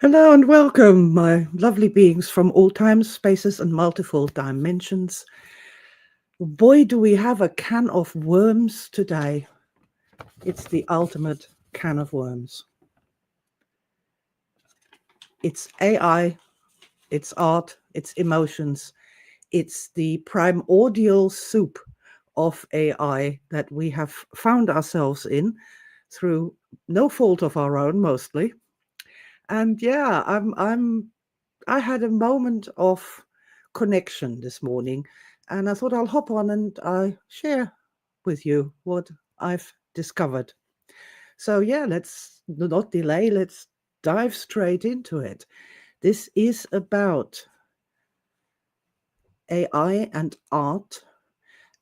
Hello and welcome, my lovely beings from all times, spaces, and multiple dimensions. Boy, do we have a can of worms today. It's the ultimate can of worms. It's AI, it's art, it's emotions, it's the primordial soup of AI that we have found ourselves in through no fault of our own, mostly. And yeah, I had a moment of connection this morning, and I thought I'll hop on and I share with you what I've discovered. So yeah, let's not delay. Let's dive straight into it. This is about AI and art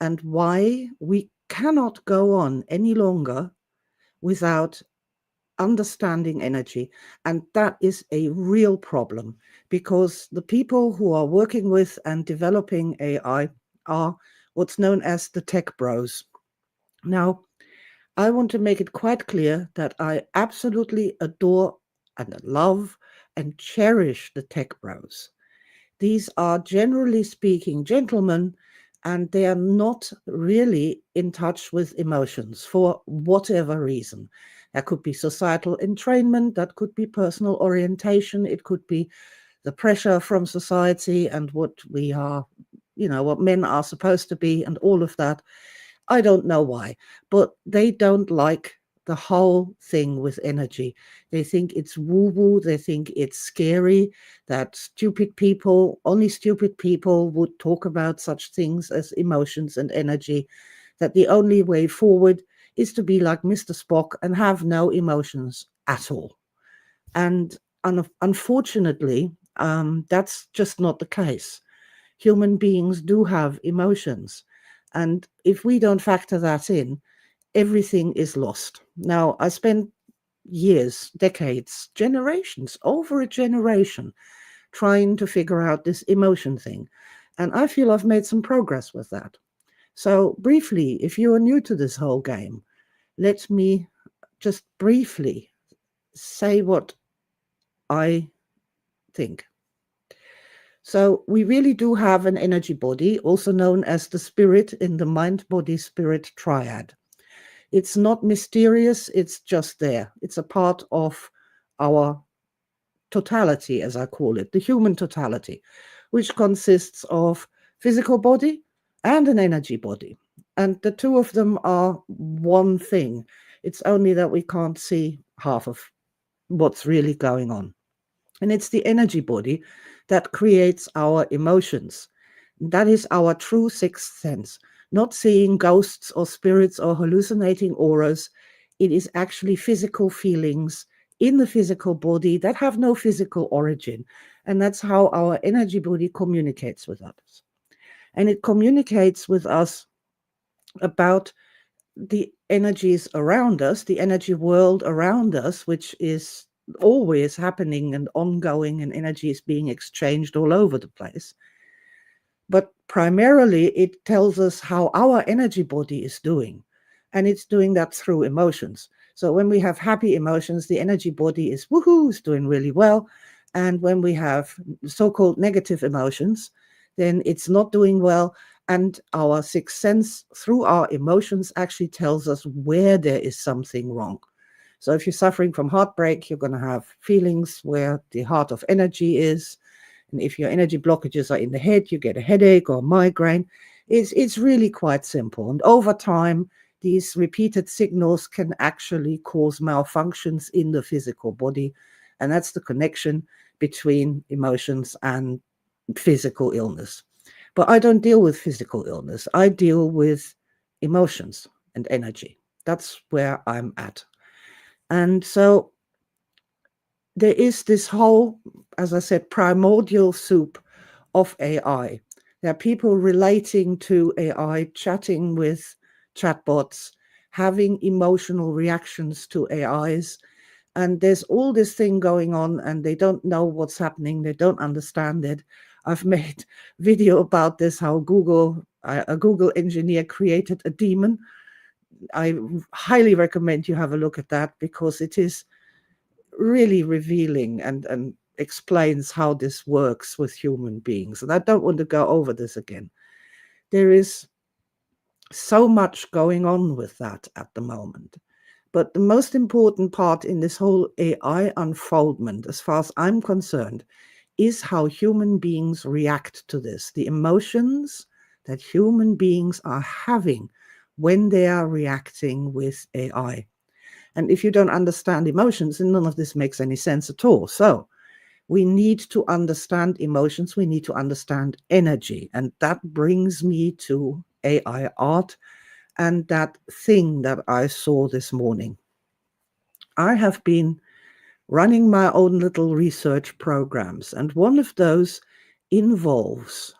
and why we cannot go on any longer without understanding energy. And that is a real problem because the people who are working with and developing AI are what's known as the tech bros. Now, I want to make it quite clear that I absolutely adore and love and cherish the tech bros. These are, generally speaking, gentlemen, and they are not really in touch with emotions for whatever reason. That could be societal entrainment, that could be personal orientation, it could be the pressure from society and what we are, what men are supposed to be, and all of that. I don't know why, but they don't like the whole thing with energy. They think it's woo woo, they think it's scary, that only stupid people would talk about such things as emotions and energy, that the only way forward is to be like Mr. Spock and have no emotions at all. And unfortunately, that's just not the case. Human beings do have emotions. And if we don't factor that in, everything is lost. Now, I spent years, decades, generations, over a generation, trying to figure out this emotion thing. And I feel I've made some progress with that. So, briefly, if you are new to this whole game, let me just briefly say what I think. So, we really do have an energy body, also known as the spirit in the mind body spirit triad. It's not mysterious, it's just there. It's a part of our totality, as I call it, the human totality, which consists of physical body and an energy body. And the two of them are one thing. It's only that we can't see half of what's really going on. And it's the energy body that creates our emotions. That is our true sixth sense. Not seeing ghosts or spirits or hallucinating auras. It is actually physical feelings in the physical body that have no physical origin. And that's how our energy body communicates with us. And it communicates with us about the energies around us, the energy world around us, which is always happening and ongoing, and energy is being exchanged all over the place. But primarily, it tells us how our energy body is doing. And it's doing that through emotions. So when we have happy emotions, the energy body is woohoo, is doing really well. And when we have so called negative emotions, then it's not doing well. And our sixth sense through our emotions actually tells us where there is something wrong. So if you're suffering from heartbreak, you're going to have feelings where the heart of energy is. And if your energy blockages are in the head, you get a headache or a migraine. It's really quite simple. And over time, these repeated signals can actually cause malfunctions in the physical body. And that's the connection between emotions and physical illness. But I don't deal with physical illness. I deal with emotions and energy. That's where I'm at. And so there is this whole, as I said, primordial soup of AI. There are people relating to AI, chatting with chatbots, having emotional reactions to AIs. And there's all this thing going on, and they don't know what's happening. They don't understand it. I've made video about this, how a Google engineer created a demon. I highly recommend you have a look at that because it is really revealing and explains how this works with human beings. And I don't want to go over this again. There is so much going on with that at the moment. But the most important part in this whole AI unfoldment, as far as I'm concerned, is how human beings react to this, the emotions that human beings are having when they are reacting with AI. And if you don't understand emotions, then none of this makes any sense at all. So we need to understand emotions, we need to understand energy. And that brings me to AI art and that thing that I saw this morning. I have been running my own little research programs, and one of those involves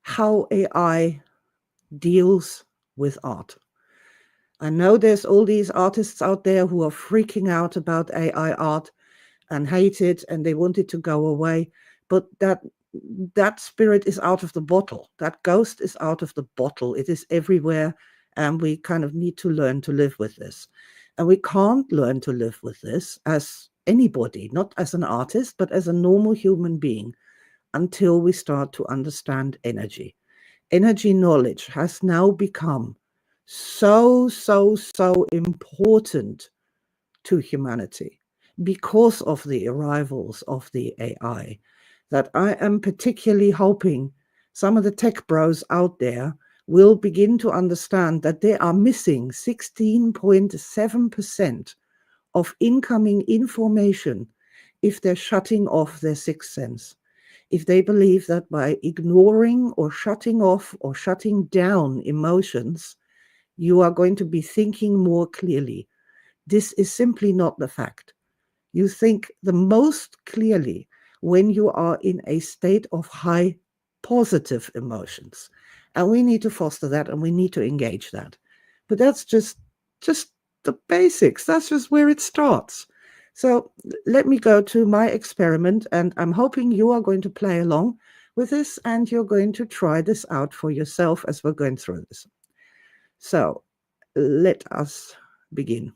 how AI deals with art. I know there's all these artists out there who are freaking out about AI art and hate it, and they want it to go away, but that spirit is out of the bottle. That ghost is out of the bottle. It is everywhere, and we kind of need to learn to live with this. And we can't learn to live with this as anybody, not as an artist, but as a normal human being, until we start to understand energy. Energy knowledge has now become so important to humanity because of the arrivals of the AI, that I am particularly hoping some of the tech bros out there will begin to understand that they are missing 16.7% of incoming information if they're shutting off their sixth sense. If they believe that by ignoring or shutting off or shutting down emotions, you are going to be thinking more clearly. This is simply not the fact. You think the most clearly when you are in a state of high positive emotions. And we need to foster that and we need to engage that. But that's just the basics. That's just where it starts. So let me go to my experiment, and I'm hoping you are going to play along with this and you're going to try this out for yourself as we're going through this. So let us begin.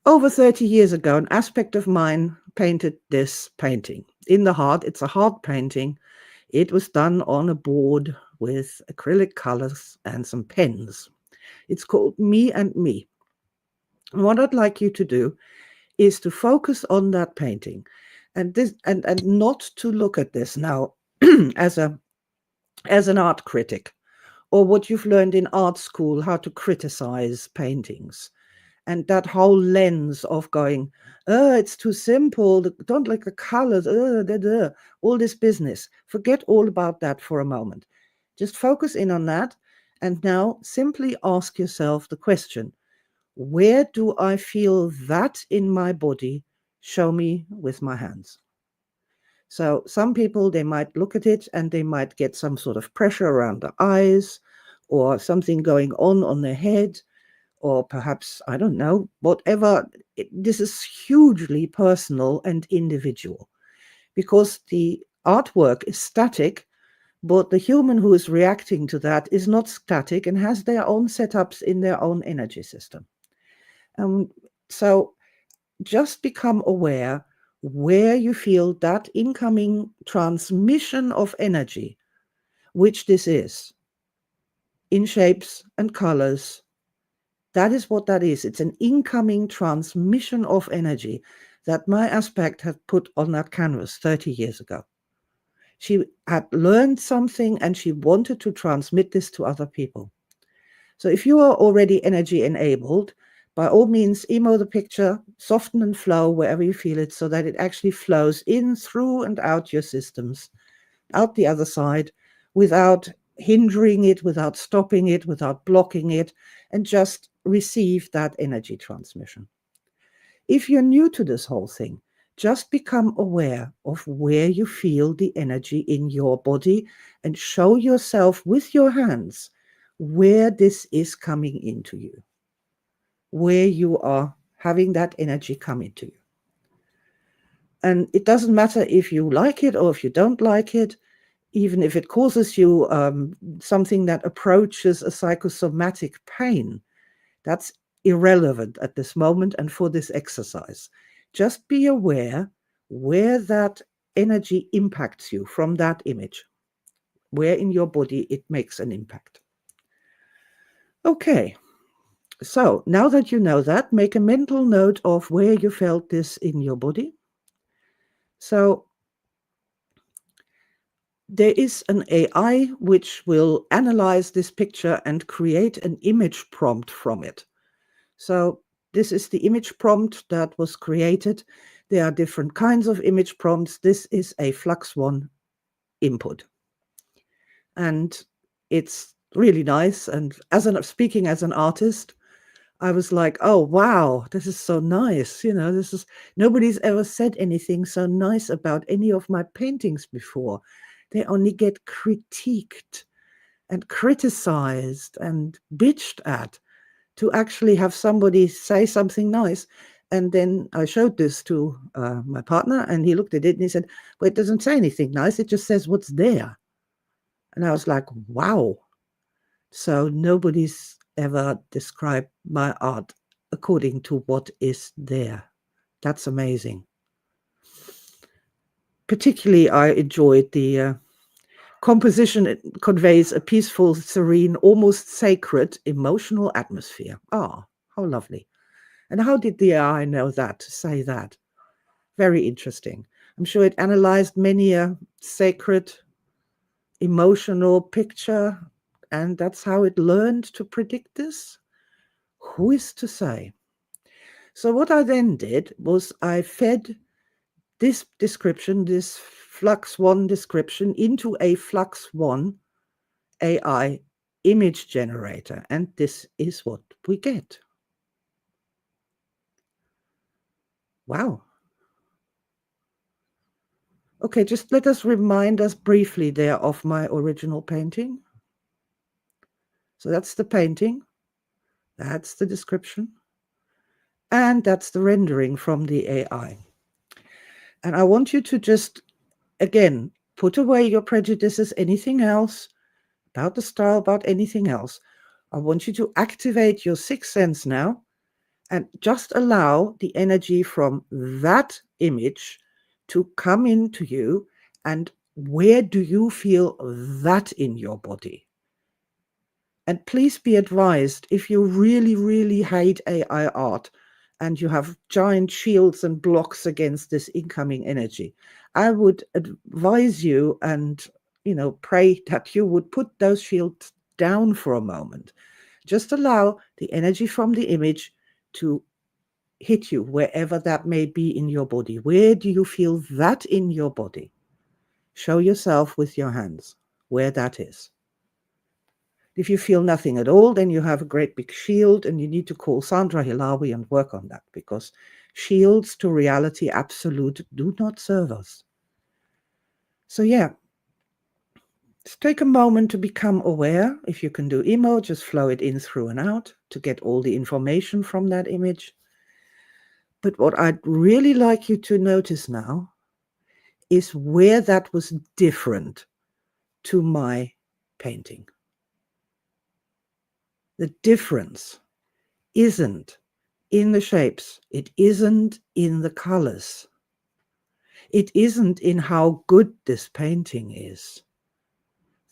Over 30 years ago, an aspect of mine painted this painting. In the heart, it's a heart painting. It was done on a board with acrylic colors and some pens. It's called Me and Me. And what I'd like you to do is to focus on that painting and this and not to look at this now as an art critic, or what you've learned in art school, how to criticize paintings. And that whole lens of going, oh, it's too simple, don't like the colors, all this business. Forget all about that for a moment. Just focus in on that. And now simply ask yourself the question, where do I feel that in my body? Show me with my hands. So some people, they might look at it and they might get some sort of pressure around the eyes or something going on their head, or perhaps, I don't know, whatever. This is hugely personal and individual because the artwork is static, but the human who is reacting to that is not static and has their own setups in their own energy system. So just become aware where you feel that incoming transmission of energy, which this is, in shapes and colors. That is what that is. It's an incoming transmission of energy that my aspect had put on that canvas 30 years ago. She had learned something and she wanted to transmit this to other people. So if you are already energy enabled, by all means, emo the picture, soften and flow wherever you feel it so that it actually flows in, through, and out your systems, out the other side, without hindering it, without stopping it, without blocking it, and just receive that energy transmission. If you're new to this whole thing, just become aware of where you feel the energy in your body and show yourself with your hands where this is coming into you, where you are having that energy come into you. And it doesn't matter if you like it or if you don't like it. even if it causes you something that approaches a psychosomatic pain, that's irrelevant at this moment and for this exercise. Just be aware where that energy impacts you from that image, where in your body it makes an impact. Okay, so now that you know that, make a mental note of where you felt this in your body. So there is an AI which will analyze this picture and create an image prompt from it. So this is the image prompt that was created. There are different kinds of image prompts. This is a Flux One input. And it's really nice. And speaking as an artist, I was like, oh, wow, this is so nice. Nobody's ever said anything so nice about any of my paintings before. They only get critiqued and criticized and bitched at. To actually have somebody say something nice. And then I showed this to my partner, and he looked at it and he said, well, it doesn't say anything nice. It just says what's there. And I was like, wow. So nobody's ever described my art according to what is there. That's amazing. Particularly, I enjoyed the composition. It conveys a peaceful, serene, almost sacred emotional atmosphere. Ah, how lovely. And how did the AI know that, to say that? Very interesting. I'm sure it analyzed many a sacred, emotional picture, and that's how it learned to predict this. Who is to say? So what I then did was I fed this description, this Flux One description, into a Flux One AI image generator, and this is what we get. Wow. Okay, just let us remind us briefly there of my original painting. So that's the painting, that's the description, and that's the rendering from the AI. And I want you to just, again, put away your prejudices, anything else about the style, about anything else. I want you to activate your sixth sense now and just allow the energy from that image to come into you. And where do you feel that in your body? And please be advised, if you really, really hate AI art and you have giant shields and blocks against this incoming energy, I would advise you and, pray that you would put those shields down for a moment. Just allow the energy from the image to hit you wherever that may be in your body. Where do you feel that in your body? Show yourself with your hands where that is. If you feel nothing at all, then you have a great big shield, and you need to call Sandra Hilawi and work on that, because shields to reality absolute do not serve us. So yeah, just take a moment to become aware. If you can do emo, just flow it in, through, and out to get all the information from that image. But what I'd really like you to notice now is where that was different to my painting. The difference isn't in the shapes. It isn't in the colors. It isn't in how good this painting is.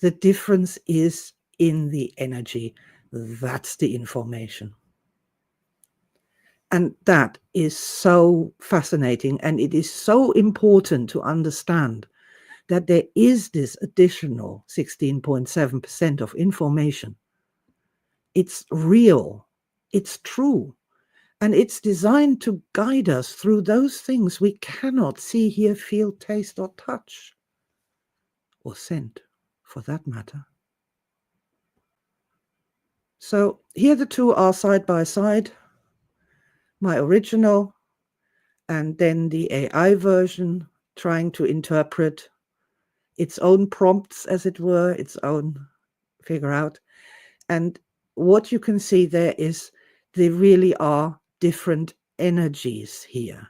The difference is in the energy. That's the information. And that is so fascinating. And it is so important to understand that there is this additional 16.7% of information. It's real. It's true. And it's designed to guide us through those things we cannot see, hear, feel, taste, or touch, or scent, for that matter. So here the two are side by side, my original and then the AI version, trying to interpret its own prompts, as it were, its own figure out. And what you can see there is there really are different energies here.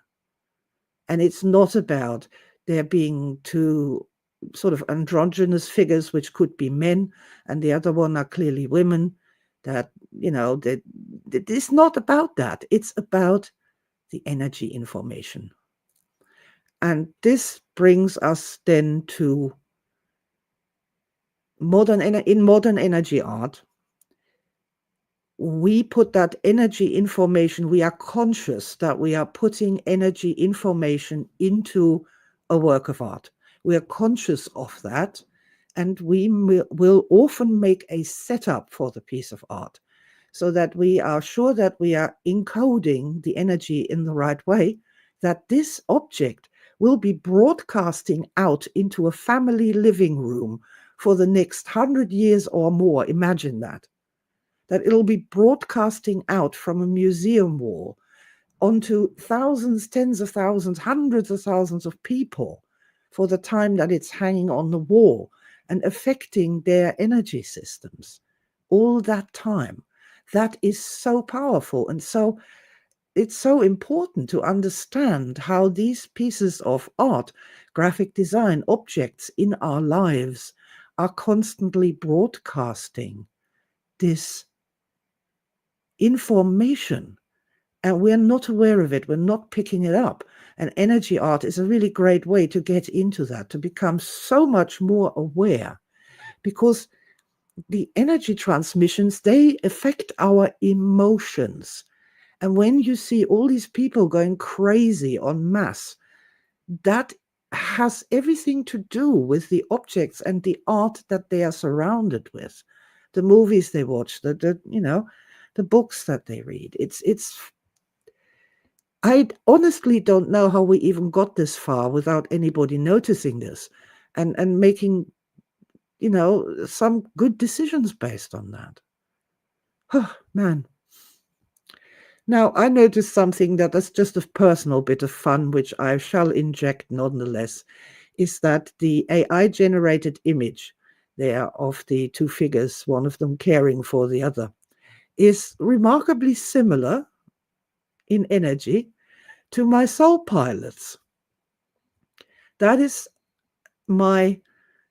And it's not about there being two sort of androgynous figures, which could be men, and the other one are clearly women. That, that it's not about that. It's about the energy information. And this brings us then to modern energy art. We put that energy information, we are conscious that we are putting energy information into a work of art. We are conscious of that, and we will often make a setup for the piece of art so that we are sure that we are encoding the energy in the right way, that this object will be broadcasting out into a family living room for the next 100 years or more. Imagine that it'll be broadcasting out from a museum wall onto thousands, tens of thousands, hundreds of thousands of people for the time that it's hanging on the wall and affecting their energy systems all that time. That is so powerful. And so it's so important to understand how these pieces of art, graphic design, objects in our lives are constantly broadcasting this information, and we're not aware of it. We're not picking it up. And energy art is a really great way to get into that, to become so much more aware, because the energy transmissions, they affect our emotions. And when you see all these people going crazy en masse, that has everything to do with the objects and the art that they are surrounded with, the movies they watch, the books that they read. I honestly don't know how we even got this far without anybody noticing this and making, some good decisions based on that. Oh, man. Now, I noticed something that is just a personal bit of fun, which I shall inject nonetheless, is that the AI-generated image there of the two figures, one of them caring for the other, is remarkably similar in energy to my Soul Pilots. That is my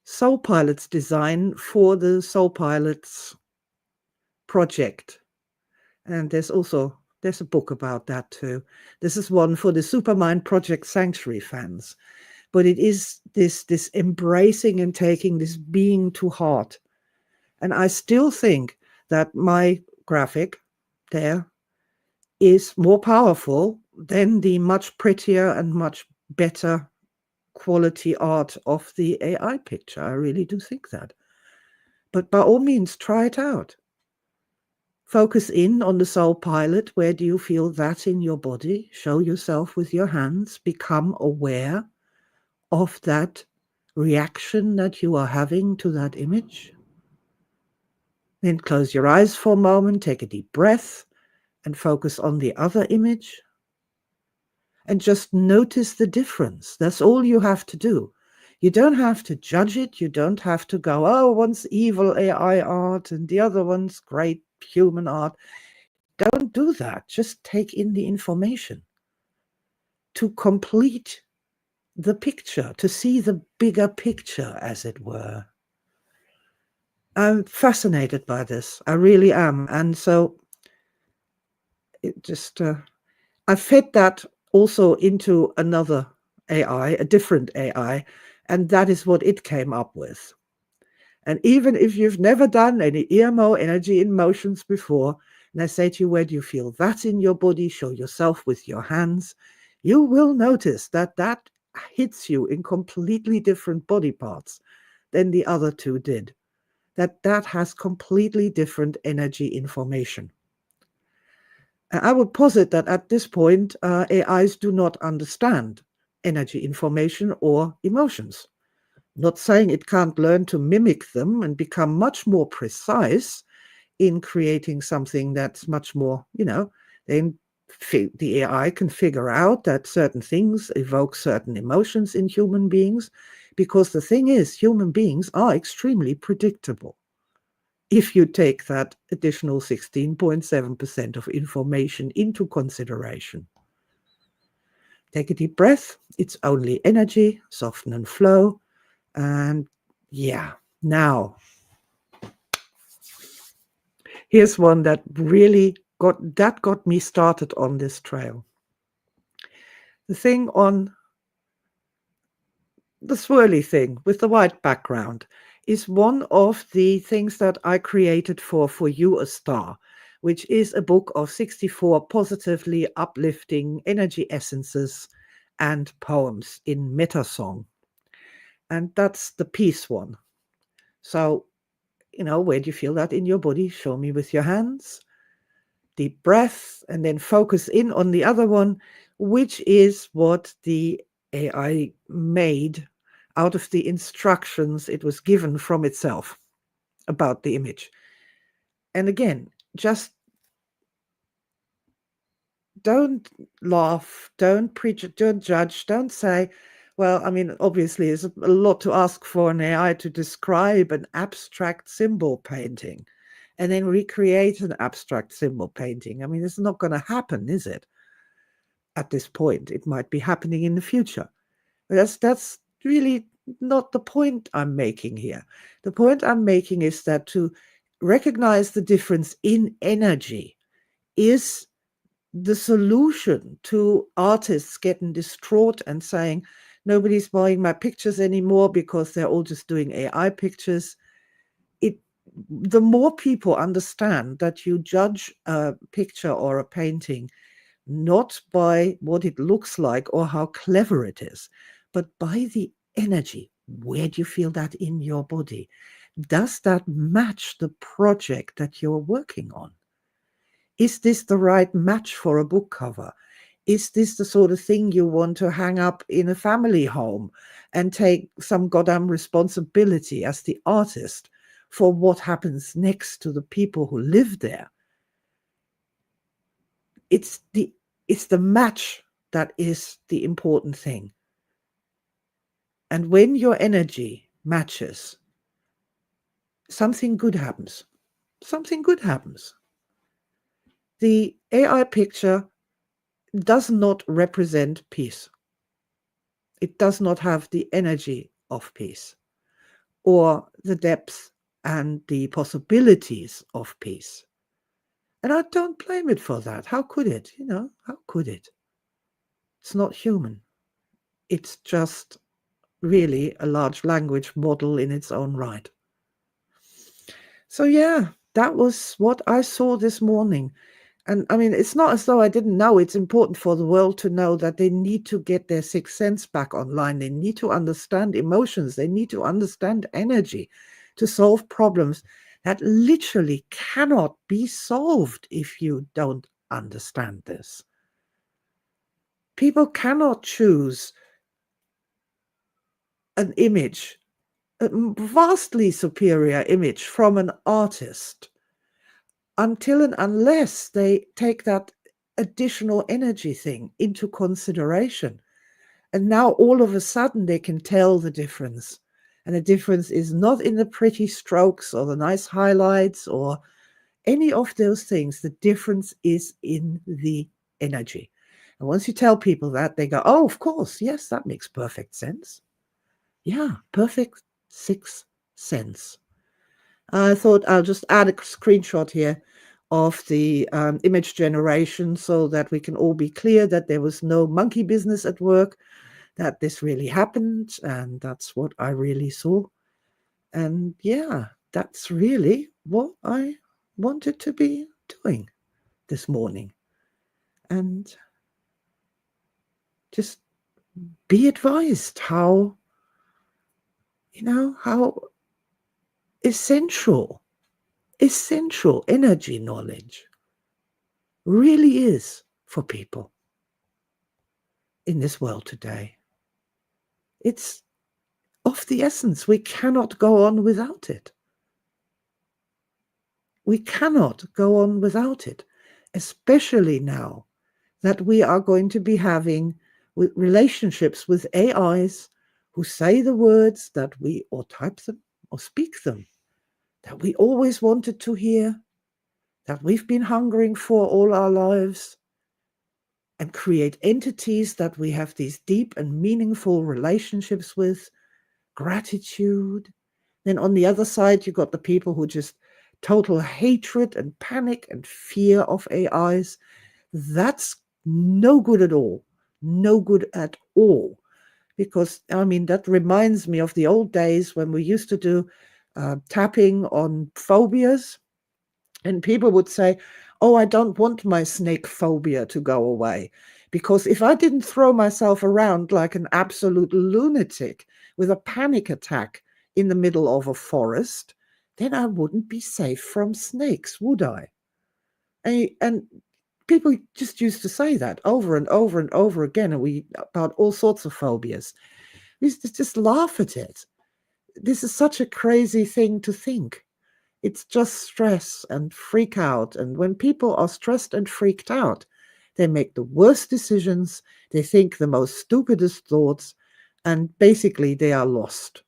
Soul Pilots design for the Soul Pilots project. And there's a book about that too. This is one for the Supermind Project Sanctuary fans. But it is this embracing and taking this being to heart. And I still think that my graphic there is more powerful than the much prettier and much better quality art of the AI picture. I really do think that. But by all means, try it out. Focus in on the Soul Pilot. Where do you feel that in your body? Show yourself with your hands. Become aware of that reaction that you are having to that image. Then close your eyes for a moment, take a deep breath, and focus on the other image. And just notice the difference. That's all you have to do. You don't have to judge it. You don't have to go, oh, one's evil AI art and the other one's great human art. Don't do that. Just take in the information to complete the picture, to see the bigger picture, as it were. I'm fascinated by this. I really am. And so it just, I fed that also into another AI, a different AI, and that is what it came up with. And even if you've never done any EMO, energy in motions, before, and I say to you, where do you feel that in your body? Show yourself with your hands. You will notice that that hits you in completely different body parts than the other two did. That has completely different energy information. I would posit that at this point, AIs do not understand energy information or emotions. Not saying it can't learn to mimic them and become much more precise in creating something that's much more, then the AI can figure out that certain things evoke certain emotions in human beings, because the thing is, human beings are extremely predictable if you take that additional 16.7% of information into consideration. Take a deep breath. It's only energy, soften and flow. And yeah, now here's one that really got me started on this trail. The thing on the swirly thing with the white background is one of the things that I created for You a Star, which is a book of 64 positively uplifting energy essences and poems in meta song. And that's the peace one. So, where do you feel that in your body? Show me with your hands. Deep breath, and then focus in on the other one, which is what the AI made out of the instructions it was given from itself about the image. And again, just don't laugh, don't preach, don't judge, don't say, well, I mean, obviously, it's a lot to ask for an AI to describe an abstract symbol painting and then recreate an abstract symbol painting. I mean, it's not going to happen, is it? At this point, it might be happening in the future. But that's really not the point I'm making here. The point I'm making is that to recognize the difference in energy is the solution to artists getting distraught and saying, nobody's buying my pictures anymore because they're all just doing AI pictures. The more people understand that you judge a picture or a painting not by what it looks like or how clever it is, but by the energy. Where do you feel that in your body? Does that match the project that you're working on? Is this the right match for a book cover? Is this the sort of thing you want to hang up in a family home and take some goddamn responsibility as the artist for what happens next to the people who live there? It's the match that is the important thing. And when your energy matches, something good happens. Something good happens. The AI picture does not represent peace. It does not have the energy of peace or the depth and the possibilities of peace. And I don't blame it for that. How could it? How could it? It's not human. It's just really a large language model in its own right. So yeah, that was what I saw this morning. And I mean, it's not as though I didn't know. It's important for the world to know that they need to get their sixth sense back online. They need to understand emotions. They need to understand energy to solve problems that literally cannot be solved if you don't understand this. People cannot choose an image, a vastly superior image from an artist until and unless they take that additional energy thing into consideration. And now all of a sudden they can tell the difference. And the difference is not in the pretty strokes or the nice highlights or any of those things. The difference is in the energy. And once you tell people that, they go, oh, of course, yes, that makes perfect sense. Yeah, perfect sixth sense. I thought I'll just add a screenshot here of the image generation so that we can all be clear that there was no monkey business at work, that this really happened, and that's what I really saw. And yeah, that's really what I wanted to be doing this morning. And just be advised how essential energy knowledge really is for people in this world today. It's of the essence. We cannot go on without it. We cannot go on without it, especially now that we are going to be having relationships with AIs who say the words that we, or type them, or speak them, that we always wanted to hear, that we've been hungering for all our lives, and create entities that we have these deep and meaningful relationships with gratitude. Then on the other side, you got the people who just total hatred and panic and fear of AIs. That's no good at all. No good at all. Because, I mean, that reminds me of the old days when we used to do tapping on phobias. And people would say, oh, I don't want my snake phobia to go away. Because if I didn't throw myself around like an absolute lunatic with a panic attack in the middle of a forest, then I wouldn't be safe from snakes, would I? And people just used to say that over and over and over again, and about all sorts of phobias. We used to just laugh at it. This is such a crazy thing to think. It's just stress and freak out. And when people are stressed and freaked out, they make the worst decisions, they think the most stupidest thoughts, and basically they are lost.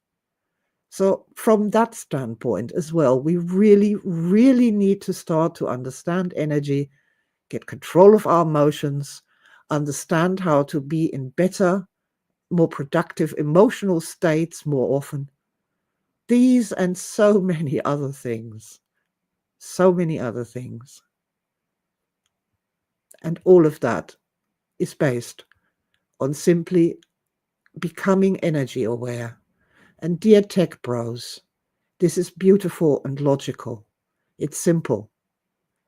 So from that standpoint as well, we really, really need to start to understand energy, get control of our emotions, understand how to be in better, more productive emotional states more often. These and so many other things. So many other things. And all of that is based on simply becoming energy aware. And dear tech bros, this is beautiful and logical. It's simple.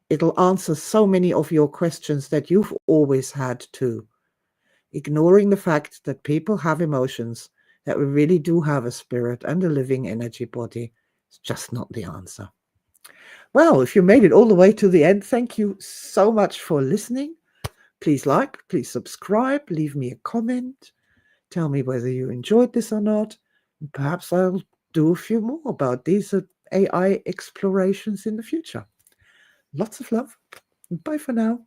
It'll answer so many of your questions that you've always had too. Ignoring the fact that people have emotions, that we really do have a spirit and a living energy body, is just not the answer. Well, if you made it all the way to the end, thank you so much for listening. Please like, please subscribe, leave me a comment. Tell me whether you enjoyed this or not. Perhaps I'll do a few more about these AI explorations in the future. Lots of love. Bye for now.